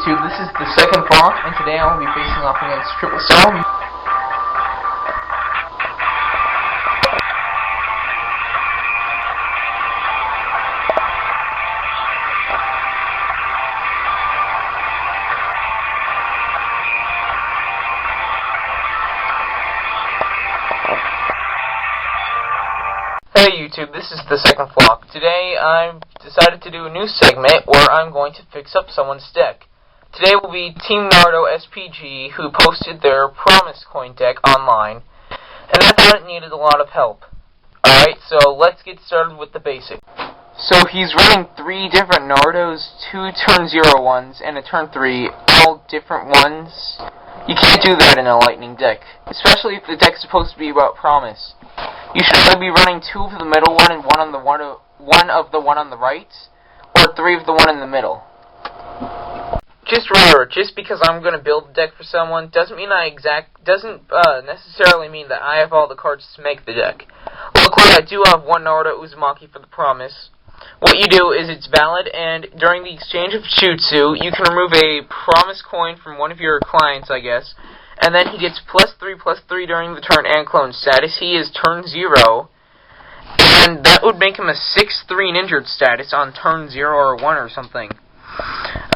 YouTube, this is the second flock, and today I will be facing off against Triple Cell. Hey YouTube, this is the second flock. Today I've decided to do a new segment where I'm going to fix up someone's deck. Today will be TeamNarutoSPG, who posted their Promise Coin deck online, and I thought it needed a lot of help. Alright, so let's get started with the basics. So he's running 3 different Narutos, 2 turn 0 ones, and a turn 3, all different ones. You can't do that in a lightning deck, especially if the deck's supposed to be about Promise. You should either be running 2 of the middle one and one of the one on the right, or 3 of the one in the middle. Just remember, just because I'm going to build a deck for someone doesn't necessarily mean that I have all the cards to make the deck. Luckily, I do have one Naruto Uzumaki for the Promise. What you do is it's valid, and during the exchange of Jutsu, you can remove a Promise coin from one of your clients, I guess, and then he gets +3/+3 during the turn and clone status. He is turn 0, and that would make him a 6/3 injured status on turn 0 or 1 or something.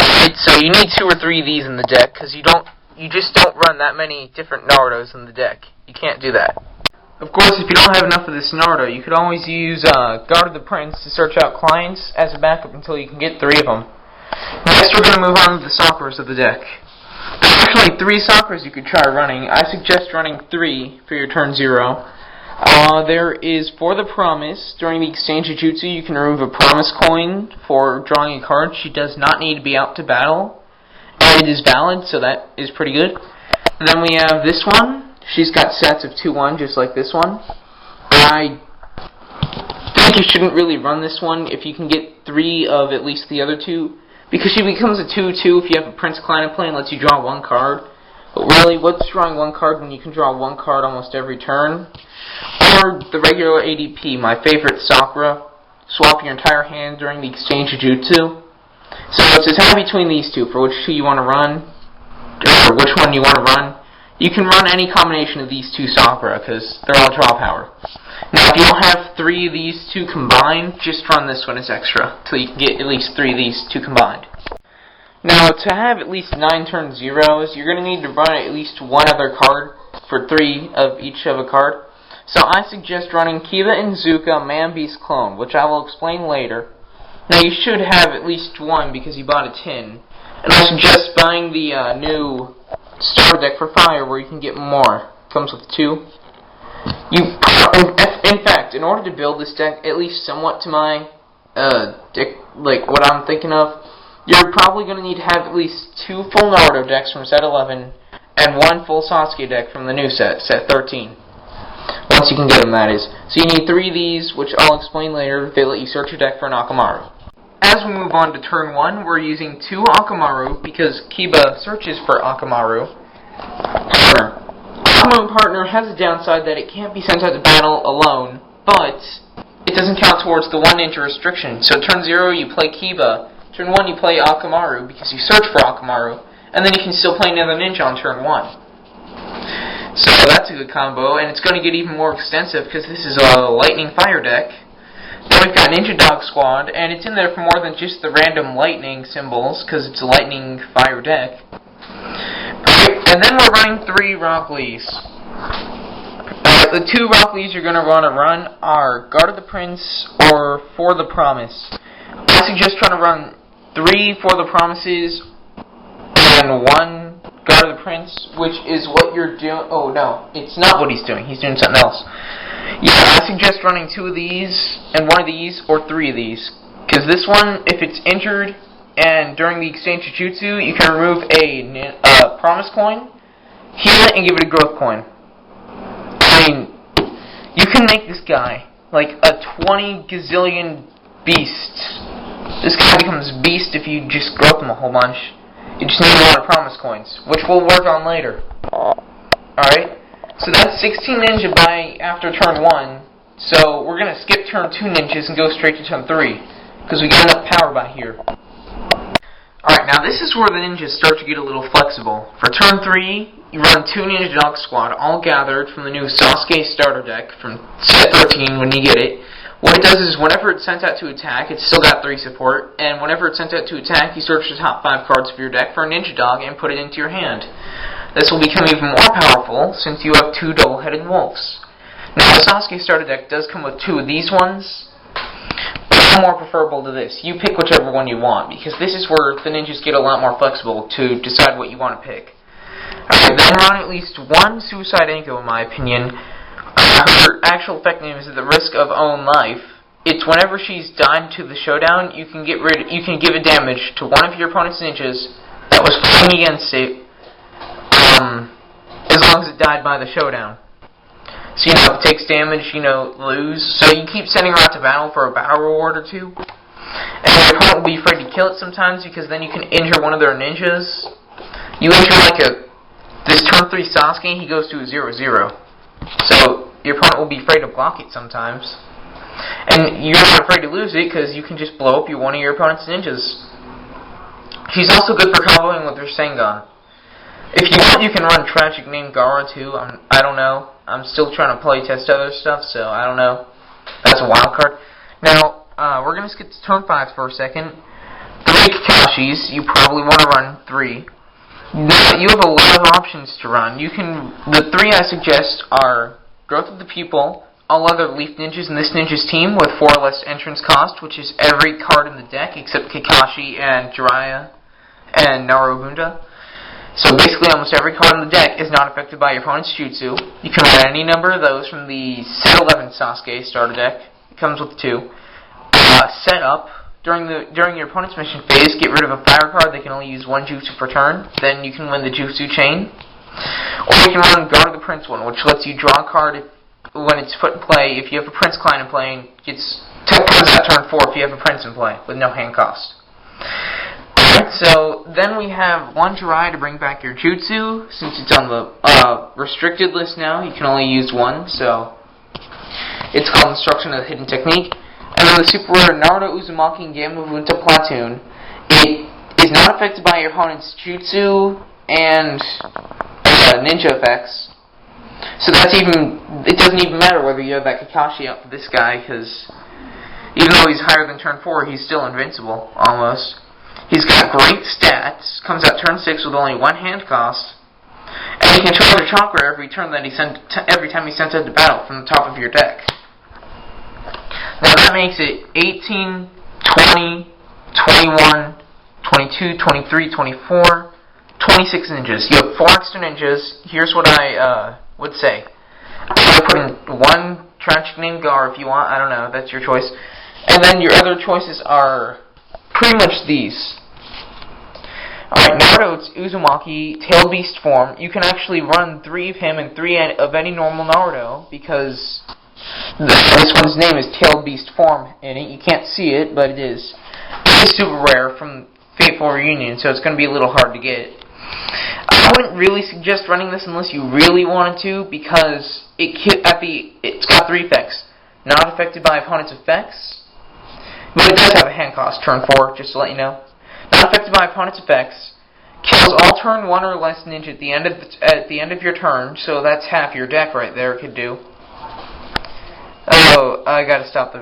Alright, so you need 2 or 3 of these in the deck, because you just don't run that many different Narutos in the deck. You can't do that. Of course, if you don't have enough of this Naruto, you could always use Guard of the Prince to search out clients as a backup until you can get 3 of them. Next, we're going to move on to the Sakuras of the deck. There's actually 3 Sakuras you could try running. I suggest running 3 for your turn 0. There is for the Promise. During the exchange of Jutsu, you can remove a Promise coin for drawing a card. She does not need to be out to battle, and it is valid, so that is pretty good. And then we have this one. She's got stats of 2/1, just like this one. I think you shouldn't really run this one if you can get 3 of at least the other 2, because she becomes a 2/2 if you have a Prince Client in play and lets you draw 1 card. But really, what's drawing 1 card when you can draw 1 card almost every turn? Or the regular ADP, my favorite Sakura. Swap your entire hand during the exchange of Jutsu. So it's a tie between these 2 for which 2 you want to run, or which one you want to run. You can run any combination of these 2 Sakura, because they're all draw power. Now, if you don't have 3 of these 2 combined, just run this one as extra, till you can get at least 3 of these 2 combined. Now, to have at least 9 turn 0s, you're going to need to run at least 1 other card for 3 of each of a card. So I suggest running Kiba and Zuka Man Beast Clone, which I will explain later. Now, you should have at least 1 because you bought a tin. And I suggest buying the new starter deck for Fire, where you can get more. It comes with 2. In fact, in order to build this deck, at least somewhat to my deck, like what I'm thinking of, you're probably going to need to have at least 2 full Naruto decks from set 11, and 1 full Sasuke deck from the new set 13. Once you can get them, that is. So you need 3 of these, which I'll explain later if they let you search your deck for an Akamaru. As we move on to turn 1, we're using 2 Akamaru, because Kiba searches for Akamaru. However, Akamaru Partner has a downside that it can't be sent out to battle alone, but it doesn't count towards the 1 ninja restriction. So turn 0, you play Kiba. Turn 1, you play Akamaru, because you search for Akamaru, and then you can still play another ninja on turn 1. So that's a good combo, and it's going to get even more extensive, because this is a Lightning Fire deck. Then we've got Ninja Dog Squad, and it's in there for more than just the random lightning symbols, because it's a Lightning Fire deck. And then we're running 3 Rock Lees. The 2 Rock Lees you're going to want to run are Guard of the Prince or For the Promise. I suggest trying to run 3 For the Promises and 1 Guard of the Prince, which is what you're doing. Oh no, it's not what he's doing. He's doing something else. Yeah, I suggest running 2 of these, and 1 of these, or 3 of these. Because this one, if it's injured, and during the exchange of Jutsu, you can remove a Promise coin, heal it, and give it a Growth coin. I mean, you can make this guy, like, a 20 gazillion beast. This guy becomes beast if you just growth him a whole bunch. You just need a lot of Promise coins, which we'll work on later. Alright? So that's 16 ninja by after turn 1, so we're going to skip turn 2 ninjas and go straight to turn 3, because we got enough power by here. Alright, now this is where the ninjas start to get a little flexible. For turn 3, you run 2 Ninja Dog Squad, all gathered from the new Sasuke starter deck from set 13 when you get it. What it does is whenever it's sent out to attack, it's still got 3 support, and whenever it's sent out to attack, you search the top 5 cards of your deck for a Ninja Dog and put it into your hand. This will become even more powerful since you have 2 double-headed wolves. Now, the Sasuke starter deck does come with 2 of these ones, but more preferable to this. You pick whichever one you want, because this is where the ninjas get a lot more flexible to decide what you want to pick. Alright, then run at least 1 Suicide Anko, in my opinion. Her actual effect name is at the risk of own life. It's whenever she's died to the showdown, you can give a damage to one of your opponent's ninjas that was fighting against it, as long as it died by the showdown. So, if it takes damage, lose. So you keep sending her out to battle for a battle reward or 2. And your opponent will be afraid to kill it sometimes, because then you can injure one of their ninjas. You injure, this turn 3 Sasuke, he goes to a 0-0. So, your opponent will be afraid to block it sometimes. And you're not afraid to lose it, because you can just blow up one of your opponent's ninjas. She's also good for comboing with her Sengon. If you want, you can run Tragic Name Gaara too. I don't know. I'm still trying to play test other stuff, so I don't know. That's a wild card. Now, we're going to skip to turn 5 for a second. 3 Kakashis. You probably want to run 3. Now, you have a lot of options to run. The 3 I suggest are Growth of the Pupil, all other Leaf Ninjas in this ninja's team with 4 less entrance cost, which is every card in the deck except Kakashi and Jiraiya and Narubunda. So basically almost every card in the deck is not affected by your opponent's jutsu. You can run any number of those from the set 11 Sasuke starter deck. It comes with 2. Set up. During your opponent's mission phase, get rid of a fire card. They can only use 1 jutsu per turn. Then you can win the jutsu chain. Or you can run Guard of the Prince one, which lets you draw a card when it's put in play. If you have a Prince Clan in play, it comes out turn 4 if you have a Prince in play, with no hand cost. So, then we have 1 Jiraiya to bring back your jutsu. Since it's on the restricted list now, you can only use 1, so it's called Instruction of the Hidden Technique. And then the super rare Naruto Uzumaki and Gamma Vunta Platoon. It is not affected by your opponent's jutsu and ninja effects. So it doesn't even matter whether you have that Kakashi out for this guy, because even though he's higher than turn 4, he's still invincible, almost. He's got great stats, comes out turn 6 with only 1 hand cost, and he can charge a chakra every turn that every time he sends it to battle from the top of your deck. Now that makes it 18, 20, 21, 22, 23, 24, 26 ninjas. You have 4 extra ninjas. Here's what I would say. I'm going to put in 1 Tragic Name Gaara if you want. I don't know. That's your choice. And then your other choices are pretty much these. Alright, Naruto, it's Uzumaki, Tailed Beast form. You can actually run 3 of him and 3 of any normal Naruto, because this one's name is Tailed Beast form in it. You can't see it, but it is. It's super rare from Fateful Reunion, so it's going to be a little hard to get. I wouldn't really suggest running this unless you really wanted to, because it's got 3 effects. Not affected by opponent's effects, but it does have a hand cost, turn 4, just to let you know. Not affected by opponent's effects. Kills all turn 1 or less ninja at the end of your turn, so that's half your deck right there it could do. Oh, I gotta stop the